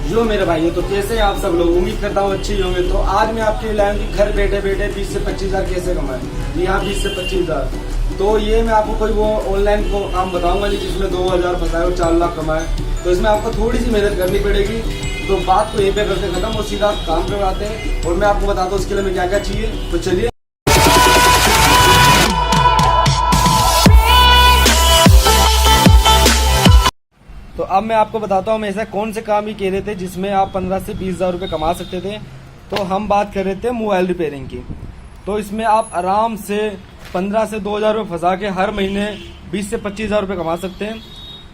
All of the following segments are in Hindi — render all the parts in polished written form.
जो मेरे भाई है, तो कैसे हैं आप सब लोग? उम्मीद करता हूँ अच्छे ही होंगे। तो आज मैं आपके लिए लाया हूँ कि घर बैठे बैठे 20 से 25 हज़ार कैसे कमाएं। जी हाँ, 20 से 25 हज़ार। तो ये मैं आपको कोई वो ऑनलाइन को काम बताऊंगा नहीं जिसमें 2,000 फंसाए और 4 लाख कमाए। तो इसमें आपको थोड़ी सी मेहनत करनी पड़ेगी। तो बात को यहीं पे करते खत्म और सीधा काम पे आते हैं और मैं आपको बताता हूँ उसके लिए मैं क्या क्या चाहिए। तो चलिए। तो अब मैं आपको बताता हूँ हम ऐसा कौन से काम ही कह रहे थे जिसमें आप 15 से 20 हज़ार रुपये कमा सकते थे। तो हम बात कर रहे थे मोबाइल रिपेयरिंग की। तो इसमें आप आराम से 15 से 2,000 रुपये फंसा के हर महीने 20 से 25 हज़ार रुपये कमा सकते हैं।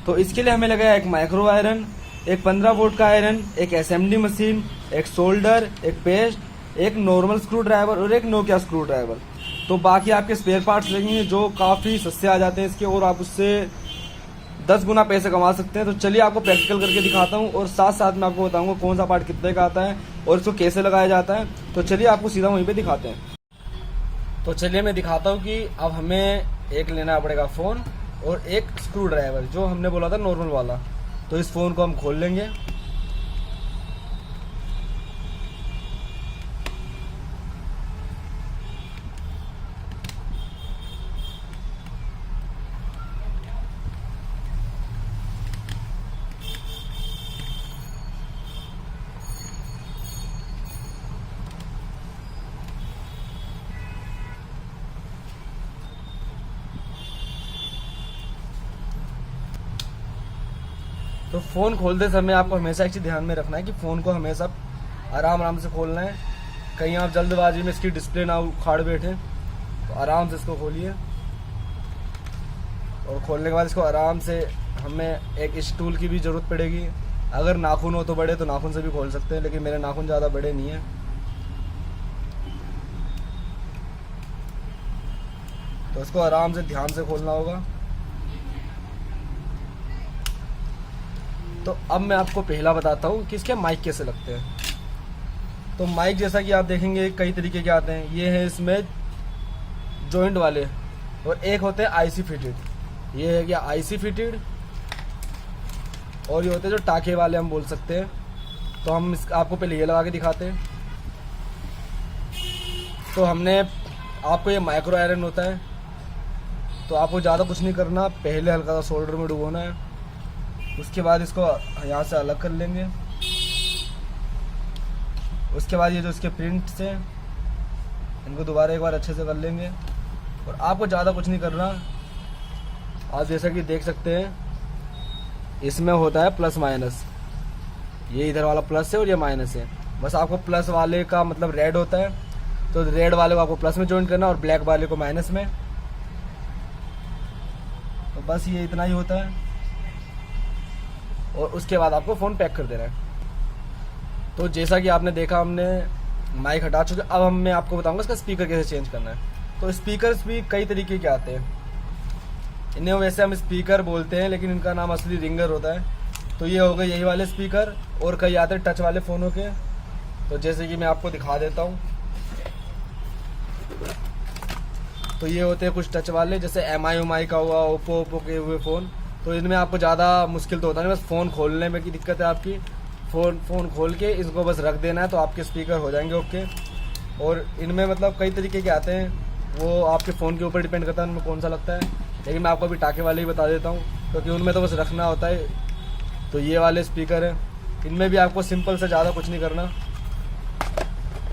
तो इसके लिए हमें लगा एक माइक्रो आयरन, एक 15 वोल्ट का आयरन, एक एसएमडी मशीन, एक सोल्डर, एक पेस्ट, एक नॉर्मल स्क्रू ड्राइवर और एक नोकिया स्क्रू ड्राइवर। तो बाकी आपके स्पेयर पार्ट्स लगेंगे जो काफ़ी सस्ते आ जाते हैं इसके, और आप उससे 10 गुना पैसे कमा सकते हैं। तो चलिए आपको प्रैक्टिकल करके दिखाता हूँ और साथ साथ मैं आपको बताऊंगा कौन सा पार्ट कितने का आता है और इसको कैसे लगाया जाता है। तो चलिए आपको सीधा वहीं पे दिखाते हैं। तो चलिए मैं दिखाता हूँ कि अब हमें एक लेना पड़ेगा फ़ोन और एक स्क्रू ड्राइवर जो हमने बोला था नॉर्मल वाला। तो इस फ़ोन को हम खोल लेंगे। तो फ़ोन खोलते समय आपको हमेशा एक चीज़ ध्यान में रखना है कि फ़ोन को हमेशा आराम आराम से खोलना है। कहीं आप जल्दबाजी में इसकी डिस्प्ले ना उखाड़ बैठे। तो आराम से इसको खोलिए और खोलने के बाद इसको आराम से, हमें एक स्टूल की भी ज़रूरत पड़ेगी। अगर नाखून हो तो बड़े तो नाखून से भी खोल सकते हैं, लेकिन मेरे नाखून ज़्यादा बड़े नहीं हैं। तो इसको आराम से ध्यान से खोलना होगा। तो अब मैं आपको पहला बताता हूँ कि इसके माइक कैसे लगते हैं। तो माइक जैसा कि आप देखेंगे कई तरीके के आते हैं। ये है इसमें जॉइंट वाले और एक होते हैं आईसी फिटेड। ये है क्या आईसी फिटेड, और ये होते हैं जो टाके वाले हम बोल सकते हैं। तो हम आपको पहले ये लगा के दिखाते हैं। तो हमने आपको ये माइक्रो आयरन होता है। तो आपको ज़्यादा कुछ नहीं करना, पहले हल्का सा सोल्डर में डुबोना है। उसके बाद इसको यहाँ से अलग कर लेंगे। उसके बाद ये जो इसके प्रिंट्स हैं इनको दोबारा एक बार अच्छे से कर लेंगे। और आपको ज़्यादा कुछ नहीं करना। आप जैसा कि देख सकते हैं इसमें होता है प्लस माइनस। ये इधर वाला प्लस है और ये माइनस है। बस आपको प्लस वाले का मतलब रेड होता है, तो रेड वाले को आपको प्लस में जॉइन करना और ब्लैक वाले को माइनस में। तो बस ये इतना ही होता है और उसके बाद आपको फ़ोन पैक कर देना है। तो जैसा कि आपने देखा हमने माइक हटा चुके। अब मैं आपको बताऊंगा इसका स्पीकर कैसे चेंज करना है। तो स्पीकर्स भी कई तरीके के आते हैं। इन्हें वैसे हम स्पीकर बोलते हैं लेकिन इनका नाम असली रिंगर होता है। तो ये हो गए यही वाले स्पीकर, और कई आते हैं टच वाले फ़ोनों के। तो जैसे कि मैं आपको दिखा देता हूँ। तो ये होते हैं कुछ टच वाले, जैसे एमआई का हुआ, ओप्पो के हुए फ़ोन। तो इनमें आपको ज़्यादा मुश्किल तो होता नहीं, बस फ़ोन खोलने में की दिक्कत है आपकी। फ़ोन खोल के इसको बस रख देना है तो आपके स्पीकर हो जाएंगे ओके। और इनमें मतलब कई तरीके के आते हैं, वो आपके फ़ोन के ऊपर डिपेंड करता है उनमें कौन सा लगता है। लेकिन मैं आपको अभी टाके वाले ही बता देता हूँ क्योंकि उनमें तो बस रखना होता है। तो ये वाले स्पीकर हैं, इनमें भी आपको सिंपल से ज़्यादा कुछ नहीं करना।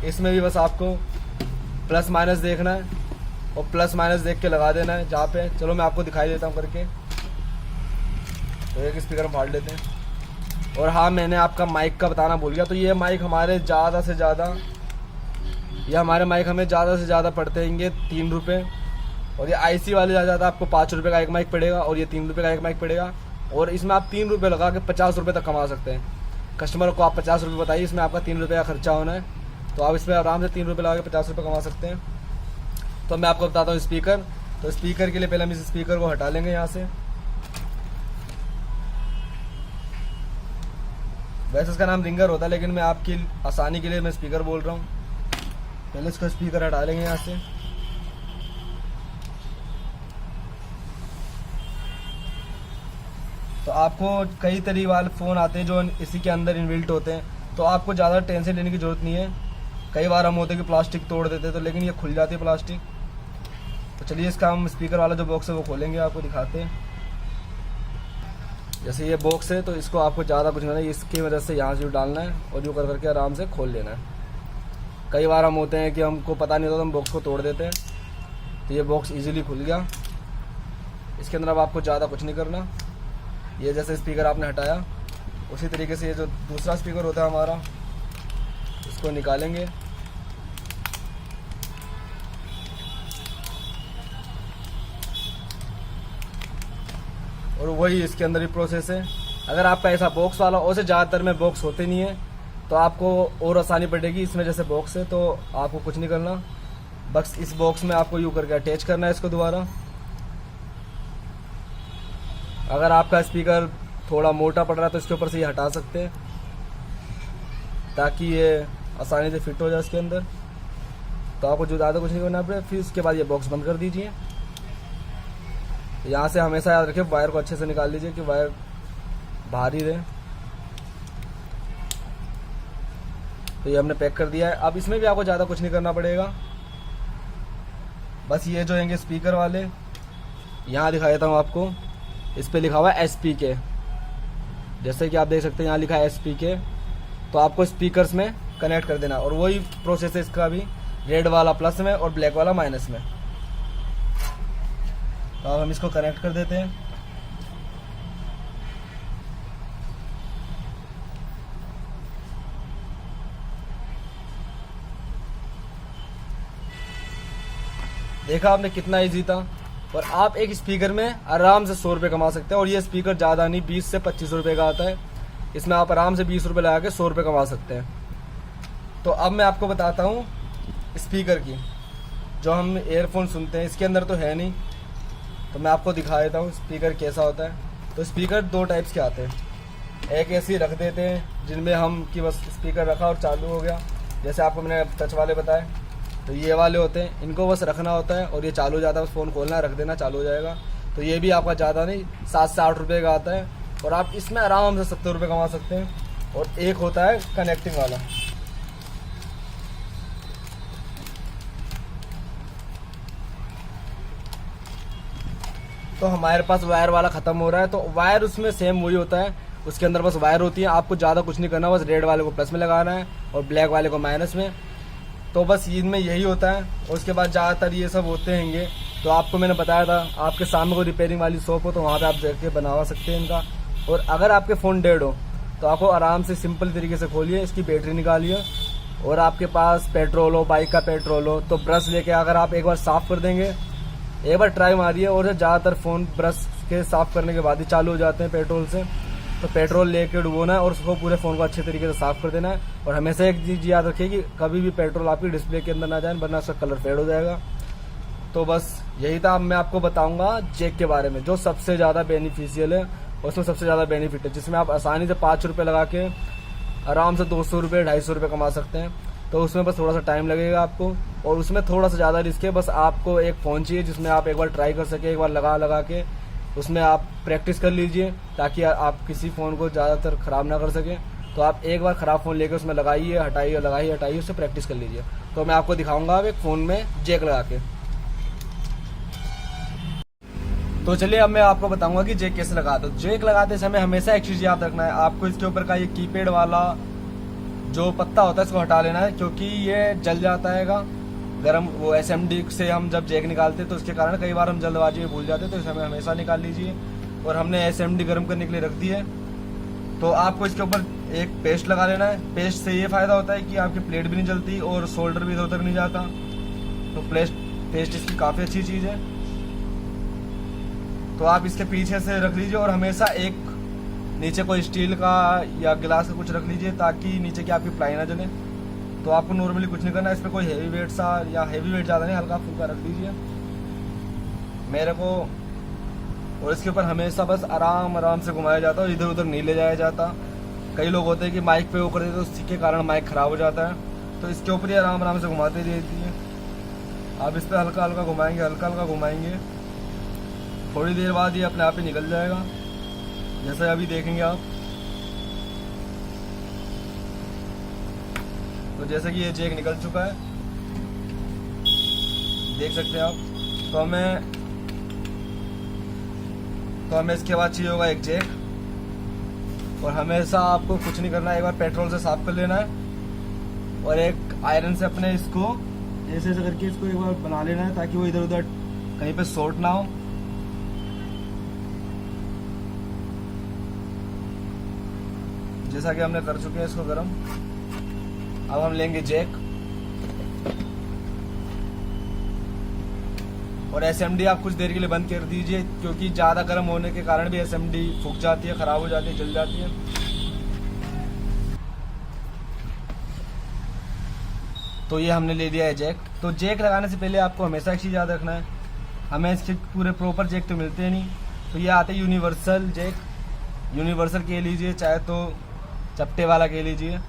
इसमें भी बस आपको प्लस माइनस देखना है और प्लस माइनस देख के लगा देना है जहाँ पे। चलो मैं आपको दिखाई देता हूँ करके। तो एक स्पीकर हम फाड़ लेते हैं। और हाँ, मैंने आपका माइक का बताना भूल गया। तो ये माइक हमारे ज़्यादा से ज़्यादा, ये हमारे माइक हमें ज़्यादा से ज़्यादा पड़ते हैं 3 रुपये। और ये आईसी वाले ज़्यादा आपको 5 रुपये का एक माइक पड़ेगा और ये 3 रुपये का एक माइक पड़ेगा। और इसमें आप 3 रुपये लगा के 50 रुपये तक कमा सकते हैं। कस्टमर को आप 50 रुपये बताइए, इसमें आपका 3 रुपये का खर्चा होना है। तो आप इसमें आराम से 3 रुपये लगा के 50 रुपये कमा सकते हैं। तो मैं आपको बताता हूँ स्पीकर। तो स्पीकर के लिए पहले हम इस स्पीकर को हटा लेंगे यहाँ से। वैसे इसका नाम रिंगर होता है लेकिन मैं आपकी आसानी के लिए मैं स्पीकर बोल रहा हूँ। पहले इसका स्पीकर हटा लेंगे यहाँ से। तो तो आपको कई तरीके वाले फ़ोन आते हैं जो इसी के अंदर इनबिल्ट होते हैं, तो आपको ज़्यादा टेंशन लेने की ज़रूरत नहीं है। कई बार हम होते हैं कि प्लास्टिक तोड़ देते हैं, तो लेकिन ये खुल जाती है प्लास्टिक। तो चलिए इसका हम स्पीकर वाला जो बॉक्स है वो खोलेंगे, आपको दिखाते हैं। जैसे ये बॉक्स है तो इसको आपको ज़्यादा कुछ नहीं है, इसकी वजह से यहाँ से डालना है और जो कर करके आराम से खोल लेना है। कई बार हम होते हैं कि हमको पता नहीं होता तो हम बॉक्स को तोड़ देते हैं। तो ये बॉक्स इजीली खुल गया। इसके अंदर अब आपको ज़्यादा कुछ नहीं करना। ये जैसे स्पीकर आपने हटाया, उसी तरीके से ये जो दूसरा स्पीकर होता है हमारा, इसको निकालेंगे। और वही इसके अंदर ही प्रोसेस है। अगर आपका ऐसा बॉक्स वाला, वैसे ज़्यादातर में बॉक्स होते नहीं है, तो आपको और आसानी पड़ेगी। इसमें जैसे बॉक्स है तो आपको कुछ नहीं करना, बस इस बॉक्स में आपको यूँ करके अटैच करना है इसको दोबारा। अगर आपका स्पीकर थोड़ा मोटा पड़ रहा है तो इसके ऊपर से ये हटा सकते हैं ताकि ये आसानी से फिट हो जाए इसके अंदर। तो आपको जो ज़्यादा कुछ नहीं करना पड़े। फिर उसके बाद ये बॉक्स बंद कर दीजिए। यहाँ से हमेशा याद रखें, वायर को अच्छे से निकाल लीजिए कि वायर बाहर ही रहे। तो ये हमने पैक कर दिया है। अब इसमें भी आपको ज़्यादा कुछ नहीं करना पड़ेगा। बस ये जो हैंगे स्पीकर वाले, यहाँ दिखा देता हूँ आपको। इस पे लिखा हुआ है SPK, जैसे कि आप देख सकते हैं यहाँ लिखा है SPK। तो आपको स्पीकर्स में कनेक्ट कर देना, और वही प्रोसेस है इसका भी, रेड वाला प्लस में और ब्लैक वाला माइनस में। तो अब हम इसको कनेक्ट कर देते हैं। देखा आपने कितना इजी था। और आप एक स्पीकर में आराम से 100 रुपये कमा सकते हैं। और ये स्पीकर ज़्यादा नहीं, 20 से 25 रुपये का आता है। इसमें आप आराम से 20 रुपये लगा के 100 रुपये कमा सकते हैं। तो अब मैं आपको बताता हूँ स्पीकर की, जो हम एयरफोन सुनते हैं इसके अंदर तो है नहीं, तो मैं आपको दिखा देता हूँ स्पीकर कैसा होता है। तो स्पीकर 2 टाइप्स के आते हैं। एक ऐसे ही रख देते हैं जिनमें हम कि बस स्पीकर रखा और चालू हो गया, जैसे आपको मैंने टच वाले बताए। तो ये वाले होते हैं, इनको बस रखना होता है और ये चालू हो जाता है, बस फ़ोन खोलना है, रख देना, चालू हो जाएगा। तो ये भी आपका ज़्यादा नहीं, 7 से 8 रुपये का आता है और आप इसमें आराम से 70 रुपये कमा सकते हैं। और एक होता है कनेक्टिंग वाला। तो हमारे पास वायर वाला ख़त्म हो रहा है, तो वायर उसमें सेम वही होता है, उसके अंदर बस वायर होती है। आपको ज़्यादा कुछ नहीं करना, बस रेड वाले को प्लस में लगाना है और ब्लैक वाले को माइनस में। तो बस इनमें यही होता है। और उसके बाद ज़्यादातर ये सब होते हैंगे। तो आपको मैंने बताया था, आपके सामने कोई रिपेयरिंग वाली शॉप हो तो वहाँ पे आप देख के बनवा सकते हैं इनका। और अगर आपके फ़ोन डेड हो तो आपको आराम से सिंपल तरीके से खोलिए, इसकी बैटरी निकालिए, और आपके पास पेट्रोल हो, बाइक का पेट्रोल हो, तो ब्रश लेके अगर आप एक बार साफ़ कर देंगे, एक बार ट्राई मारिए। और ज़्यादातर फ़ोन ब्रश के साफ़ करने के बाद ही चालू हो जाते हैं पेट्रोल से। तो पेट्रोल लेके डुबोना है और उसको पूरे फ़ोन को अच्छे तरीके से साफ़ कर देना है। और हमेशा एक चीज़ याद रखिए कि कभी भी पेट्रोल आपकी डिस्प्ले के अंदर ना जाए, वरना उसका कलर फेड हो जाएगा। तो बस यही था। अब मैं आपको बताऊंगा जैक के बारे में, जो सबसे ज़्यादा बेनिफिशियल है, उसमें सबसे ज़्यादा बेनिफिट है, जिसमें आप आसानी से 5 रुपये लगा के आराम से 200 रुपये 250 रुपये कमा सकते हैं। तो उसमें बस थोड़ा सा टाइम लगेगा आपको, और उसमें थोड़ा सा ज़्यादा रिस्क है। बस आपको एक फ़ोन चाहिए जिसमें आप एक बार ट्राई कर सके, एक बार लगा के उसमें आप प्रैक्टिस कर लीजिए, ताकि आप किसी फ़ोन को ज़्यादातर ख़राब ना कर सकें। तो आप एक बार ख़राब फ़ोन लेकर उसमें लगाइए, हटाइए, लगाइए, हटाइए, उससे प्रैक्टिस कर लीजिए। तो मैं आपको दिखाऊंगा अब एक फ़ोन में जैक लगा के। तो चलिए अब मैं आपको बताऊंगा कि जैक कैसे लगा दो। जैक लगाते समय हमेशा एक चीज़ याद रखना है, आपको इसके ऊपर का ये कीपैड वाला जो पत्ता होता है इसको हटा लेना है, क्योंकि ये जल जाता है गर्म। वो SMD से हम जब जैक निकालते हैं तो उसके कारण कई बार हम जल्दबाजी में भूल जाते हैं, तो इसे हमें हमेशा निकाल लीजिए। और हमने SMD गर्म करने के लिए रख दी है। तो आपको इसके ऊपर एक पेस्ट लगा लेना है। पेस्ट से ये फ़ायदा होता है कि आपकी प्लेट भी नहीं जलती और शोल्डर भी इधर उधर नहीं जाता। तो पेस्ट इसकी काफ़ी अच्छी चीज़ है। तो आप इसके पीछे से रख लीजिए, और हमेशा एक नीचे कोई स्टील का या गिलास का कुछ रख लीजिए, ताकि नीचे की आपकी प्लाई ना जले। तो आपको नॉर्मली कुछ नहीं करना है। इस पर कोई हैवी वेट सा, या हैवी वेट ज़्यादा नहीं, हल्का फुल्का रख दीजिए मेरे को। और इसके ऊपर हमेशा बस आराम से घुमाया जाता है, इधर उधर नहीं ले जाया जाता। कई लोग होते हैं कि माइक पे वो कर देते हैं, तो उसी के कारण माइक ख़राब हो जाता है। तो इसके ऊपर ही आराम से घुमाते रहिए। आप इस पर हल्का हल्का घुमाएंगे, थोड़ी देर बाद ये अपने आप ही निकल जाएगा। जैसे अभी देखेंगे आप, तो जैसे कि ये जैक निकल चुका है, देख सकते हैं आप। तो हमें इसके बाद चाहिए होगा एक जैक, और हमेशा आपको कुछ नहीं करना है, एक बार पेट्रोल से साफ कर लेना है और एक आयरन से अपने इसको ऐसे ऐसे करके इसको एक बार बना लेना है, ताकि वो इधर उधर कहीं पे शॉर्ट ना हो। जैसा कि हमने कर चुके हैं इसको गर्म। अब हम लेंगे जैक, और एसएमडी आप कुछ देर के लिए बंद कर दीजिए, क्योंकि ज़्यादा गर्म होने के कारण भी एसएमडी फूक जाती है, ख़राब हो जाती है, जल जाती है। तो ये हमने ले लिया है जैक। तो जैक लगाने से पहले आपको हमेशा एक चीज़ याद रखना है, हमें इसके पूरे प्रॉपर जैक तो मिलते हैं नहीं, तो ये आते यूनिवर्सल जैक। यूनिवर्सल के लीजिए, चाहे तो चपटे वाला के लीजिए।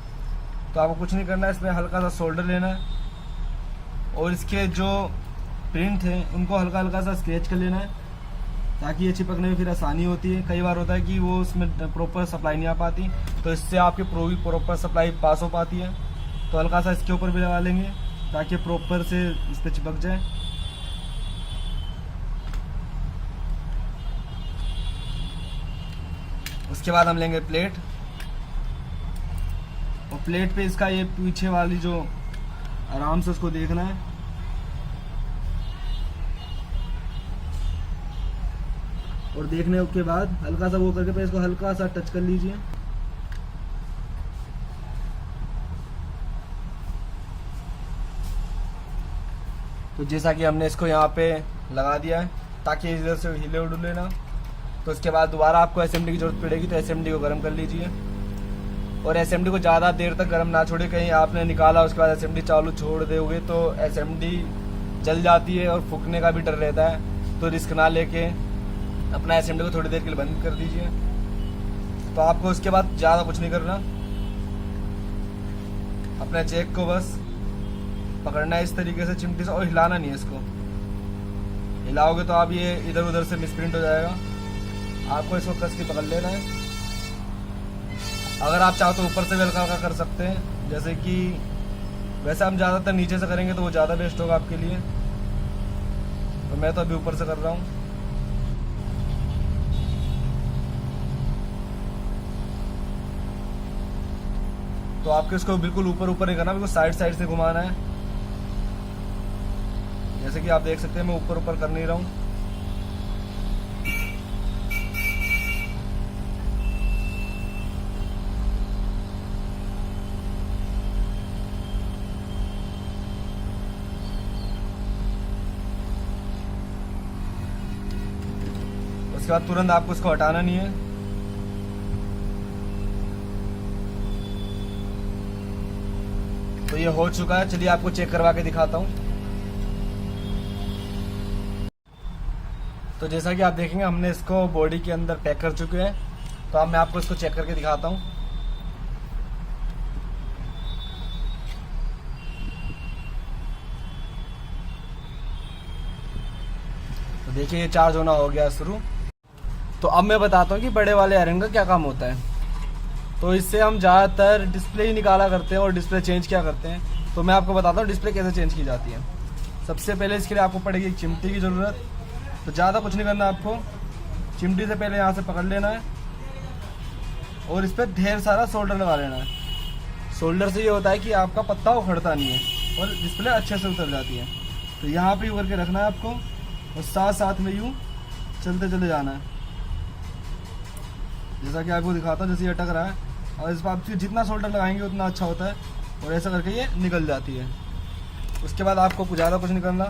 तो आपको कुछ नहीं करना है, इसमें हल्का सा सोल्डर लेना है और इसके जो प्रिंट है उनको हल्का हल्का सा स्केच कर लेना है, ताकि ये चिपकने में फिर आसानी होती है। कई बार होता है कि वो उसमें प्रॉपर सप्लाई नहीं आ पाती, तो इससे आपकी प्रॉपर सप्लाई पास हो पाती है। तो हल्का सा इसके ऊपर भी लगा लेंगे, ताकि प्रॉपर से इस पर चिपक जाए। उसके बाद हम लेंगे प्लेट, और प्लेट पे इसका ये पीछे वाली जो आराम से उसको देखना है, और देखने के बाद हल्का सा वो करके इसको हल्का सा टच कर लीजिए। तो जैसा कि हमने इसको यहाँ पे लगा दिया है, ताकि इधर से हिले उडुले ना। तो इसके बाद दोबारा आपको एसएमडी की जरूरत पड़ेगी, तो एसएमडी को गर्म कर लीजिए, और एसएमडी को ज़्यादा देर तक गर्म ना छोड़े। कहीं आपने निकाला उसके बाद एसएमडी चालू छोड़ दोगे तो एसएमडी जल जाती है और फूकने का भी डर रहता है। तो रिस्क ना लेके अपना एसएमडी को थोड़ी देर के लिए बंद कर दीजिए। तो आपको उसके बाद ज़्यादा कुछ नहीं करना, अपने जैक को बस पकड़ना है इस तरीके से चिमटी से, और हिलाना नहीं है इसको। हिलाओगे तो आप ये इधर उधर से मिसप्रिंट हो जाएगा। आपको इसको कस के पकड़ लेना है। अगर आप चाहो तो ऊपर से भी हल्का हल्का कर सकते हैं, जैसे कि वैसे हम ज़्यादातर नीचे से करेंगे तो वो ज़्यादा बेस्ट होगा आपके लिए। तो मैं तो अभी ऊपर से कर रहा हूँ। तो आपको इसको बिल्कुल ऊपर ऊपर नहीं करना, बिल्कुल साइड साइड से घुमाना है। जैसे कि आप देख सकते हैं मैं ऊपर ऊपर कर नहीं रहा हूँ। उसके बाद तुरंत आपको इसको हटाना नहीं है। तो ये हो चुका है, चलिए आपको चेक करवा के दिखाता हूँ। तो जैसा कि आप देखेंगे हमने इसको बॉडी के अंदर पैक कर चुके हैं। तो अब मैं आपको इसको चेक करके दिखाता हूँ। तो देखिए ये चार्ज होना हो गया शुरू। तो अब मैं बताता हूँ कि बड़े वाले आयरन का क्या काम होता है। तो इससे हम ज़्यादातर डिस्प्ले ही निकाला करते हैं और डिस्प्ले चेंज क्या करते हैं। तो मैं आपको बताता हूँ डिस्प्ले कैसे चेंज की जाती है। सबसे पहले इसके लिए आपको पड़ेगी एक चिमटी की ज़रूरत। तो ज़्यादा कुछ नहीं करना आपको, चिमटी से पहले यहाँ से पकड़ लेना है और इस पर ढेर सारा सोल्डर लगा लेना है। सोल्डर से ये होता है कि आपका पत्ता उखड़ता नहीं है और डिस्प्ले अच्छे से उतर जाती है। तो यहाँ पे यूँ करके रखना है आपको और साथ साथ में यूँ चलते चले जाना है, जैसा कि आपको दिखाता हूँ। जैसे ये अटक रहा है और इस पर आप जितना सोल्डर लगाएंगे उतना अच्छा होता है, और ऐसा करके ये निकल जाती है। उसके बाद आपको ज़्यादा कुछ नहीं करना।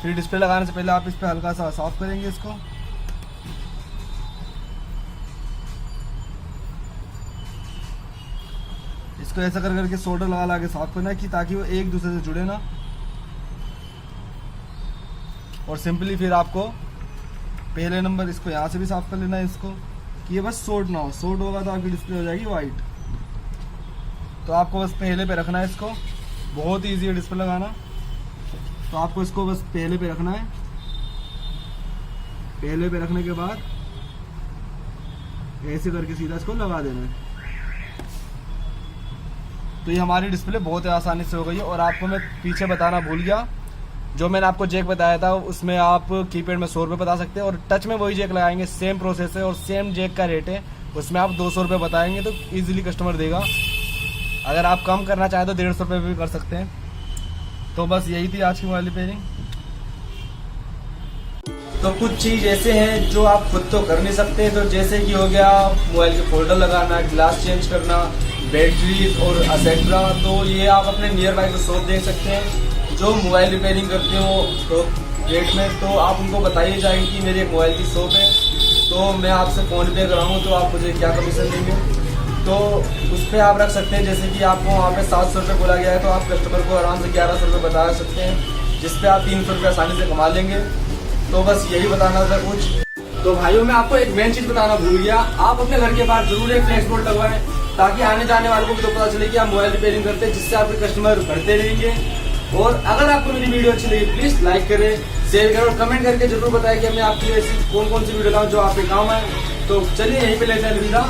फिर डिस्प्ले लगाने से पहले आप इस पर हल्का सा साफ करेंगे इसको। इसको ऐसा कर करके सोल्डर लगा के साफ करना है कि ताकि वो एक दूसरे से जुड़े ना। और सिंपली फिर आपको पहले नंबर इसको यहाँ से भी साफ कर लेना है इसको, कि ये बस शॉर्ट ना हो। शॉर्ट होगा तो आपकी डिस्प्ले हो जाएगी वाइट। तो आपको बस पहले पे रखना है इसको, बहुत ईजी है डिस्प्ले लगाना। तो आपको इसको बस पहले पे रखना है। पहले पे रखने के बाद ऐसे करके सीधा इसको लगा देना है। तो ये हमारी डिस्प्ले बहुत ही आसानी से हो गई है। और आपको मैं पीछे बताना भूल गया, जो मैंने आपको जैक बताया था उसमें आप कीपैड में 100 रुपये बता सकते हैं और टच में वही जैक लगाएंगे, सेम प्रोसेस है और सेम जैक का रेट है, उसमें आप 200 रुपये बताएंगे तो ईजिली कस्टमर देगा। अगर आप कम करना चाहें तो 150 रुपये भी कर सकते हैं। तो बस यही थी आज की मोबाइल रिपेयरिंग। तो कुछ चीज़ ऐसे हैं जो आप खुद तो कर नहीं सकते, तो जैसे कि हो गया मोबाइल के फोल्डर लगाना, ग्लास चेंज करना, बैटरीज और एक्सेट्रा। तो ये आप अपने नियर बाई को शॉप देख सकते हैं जो मोबाइल रिपेयरिंग करते हो तो रेट में, तो आप उनको बताइए जाएंगे कि मेरी एक मोबाइल की शॉप है, तो मैं आपसे फ़ोन पे कराऊँ तो आप मुझे क्या कमीशन देंगे। तो उस पर आप रख सकते हैं, जैसे कि आपको वहाँ पे 700 रुपये बोला गया है तो आप कस्टमर को आराम से 1100 रुपये बता सकते हैं, जिस पे आप 300 रुपये आसानी से कमा लेंगे। तो बस यही बताना था कुछ। तो भाइयों मैं आपको एक मेन चीज़ बताना भूल गया, आप अपने घर के बाहर जरूर एक फ्लैश बोर्ड लगवाएं ताकि आने जाने वालों को भी तो पता चले कि आप मोबाइल रिपेयरिंग करते हैं, जिससे आपके कस्टमर बढ़ते रहेंगे। और अगर आपको मेरी वीडियो अच्छी लगी प्लीज़ लाइक करें, शेयर करें और कमेंट करके जरूर बताएं कि मैं आपके लिए ऐसी कौन कौन सी वीडियो लाऊं जो आपके काम आए। तो चलिए यहीं पे लेते हैं अलविदा।